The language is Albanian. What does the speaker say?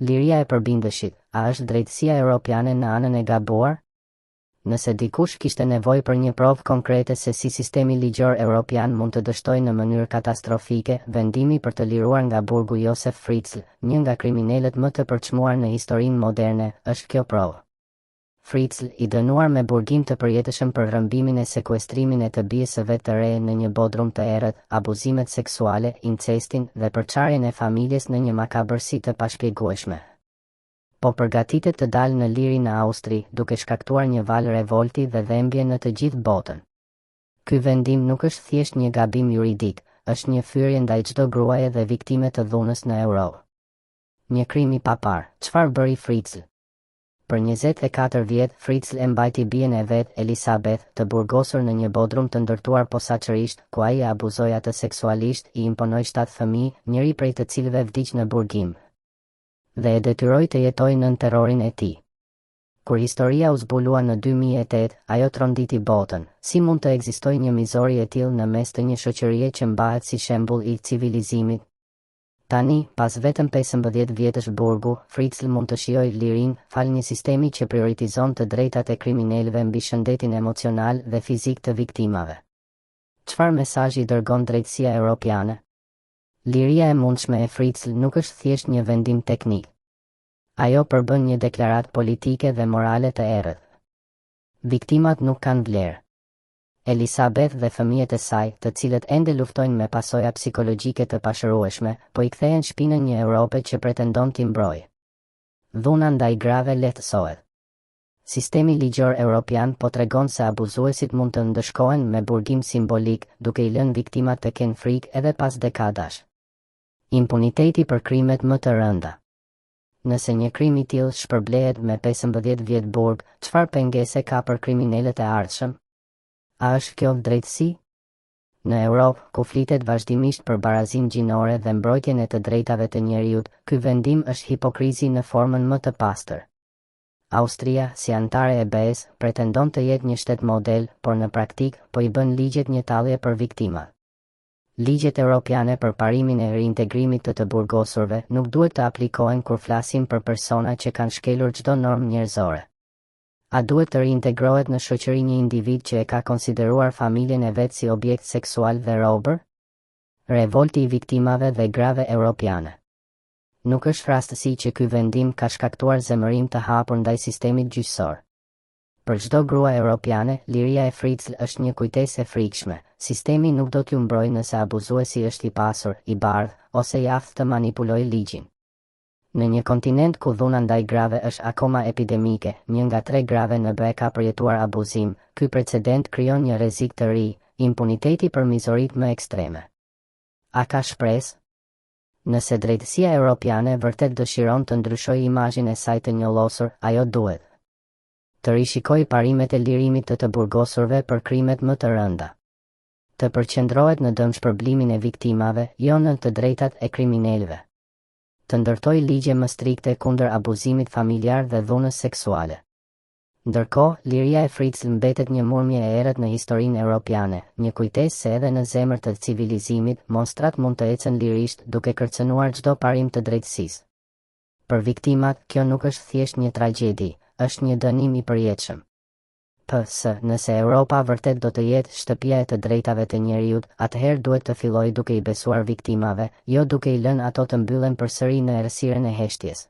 Liria e përbindeshit, a është drejtësia europiane në anën e gabuar? Nëse dikush kishte nevojë për një provë konkrete se si sistemi ligjor europian mund të dështojë në mënyrë katastrofike vendimi për të liruar nga burgu Josef Fritzl, një nga kriminalët më të përçmuar në historinë moderne, është kjo provë. Fritzl, i dënuar me burgim të përjetëshëm për rrëmbimin e sekuestrimin e të bijës së vet të re në një bodrum të errët, abuzimet seksuale, incestin dhe përçarjen e familjes në një makabërsi të pashpjegueshme. Po përgatitet të dalë në liri në Austri, duke shkaktuar një val revolti dhe dhembje në të gjithë botën. Ky vendim nuk është thjesht një gabim juridik, është një fyrje ndaj çdo gruaje dhe viktime të dhunës në Europë. Një krim i papar. Çfarë bëri Fritzl? Për 24 vjet, Fritzl e mbajti bien e vet, Elisabeth, të burgosur në një bodrum të ndërtuar posaçërisht, ku ai e abuzoi atë seksualisht, i imponoi 7 fëmijë, njëri prej të cilëve vdiq në burgim, dhe e detyroi të jetojë nën terrorin e tij. Kur historia u zbulua në 2008, ajo tronditi botën. Si mund të ekzistojë një mizori e tillë në mes të një shoqërie që mbahet si shembull i civilizimit? Tani, pas vetëm 15 vjetësh burgu, Fritzl mund të shijojë lirinë falë një sistemi që prioritizon të drejtat e kriminalëve mbi shëndetin emocional dhe fizik të viktimave. Çfarë mesazhi dërgon drejtësia europiane? Liria e mundshme e Fritzl nuk është thjesht një vendim teknik. Ajo përbën një deklaratë politike dhe morale të errët. Viktimat nuk kanë vlerë. Elisabeth dhe fëmijët e saj, të cilët ende luftojnë me pasoja psikologjike të pashërueshme, po i kthehen shpinën një Europe që pretendon t'i mbrojë. Dhuna ndaj grave lehtësohet. Sistemi ligjor europian po tregon se abuzuesit mund të ndëshkohen me burgim simbolik, duke i lënë viktimat të kenë frikë edhe pas dekadash. Impuniteti për krimet më të rënda. Nëse një krim i tillë shpërblehet me 15 vjet burg, çfarë pengese ka për kriminalët e ardhshëm? A është kjo drejtësi? Në Europë, ku flitet vazhdimisht për barazinë gjinore dhe mbrojtjen e të drejtave të njerëzit, ky vendim është hipokrizi në formën më të pastër. Austria, si antare e BE-s, pretendon të jetë një shtet model, por në praktik po i bën ligjet një tallje për viktimat. Ligjet europiane për parimin e reintegrimit të burgosurve nuk duhet të aplikohen kur flasim për persona që kanë shkelur çdo normë njerëzore. A duhet të reintegrohet në shoqëri një individ që e ka konsideruar familjen e vet si objekt seksual dhe robër? Revolti i viktimave dhe grave europiane. Nuk është rastësi që ky vendim ka shkaktuar zemërim të hapur ndaj sistemit gjyqësor. Për çdo grua europiane, liria e Fritzl është një kujtesë e frikshme. Sistemi nuk do t'ju mbrojë nëse abuzuesi është i pasur, i bardhë, ose i aftë të manipulojë ligjin. Në një kontinent ku dhuna ndaj grave është akoma epidemike, 1 nga 3 grave në BE ka përjetuar abuzim, ky precedent krijon një rrezik të ri, impuniteti për mizoritë më ekstreme. A ka shpresë? Nëse drejtësia europiane vërtet dëshiron të ndryshojë imazhin e saj të njollosur, ajo duhet të rishikojë parimet e lirimit të burgosurve për krimet më të rënda. Të përqendrohet në dëmshpërblimin e viktimave, jo në të drejtat e kriminalëve. Të ndërtojë ligje më strikte kundër abuzimit familjar dhe dhunës seksuale. Ndërkohë, liria e Fritzl mbetet një murmje e errët në historinë europiane, një kujtesë se edhe në zemër të civilizimit, monstrat mund të ecën lirisht duke kërcënuar çdo parim të drejtësisë. Për viktimat, kjo nuk është thjesht një tragjedi, është një dënim i përjetshëm. Nëse Europa vërtet do të jetë shtëpia e të drejtave të njerëzit, atëherë duhet të fillojë duke i besuar viktimave, jo duke i lënë ato të mbyllen përsëri në errësirën e heshtjes.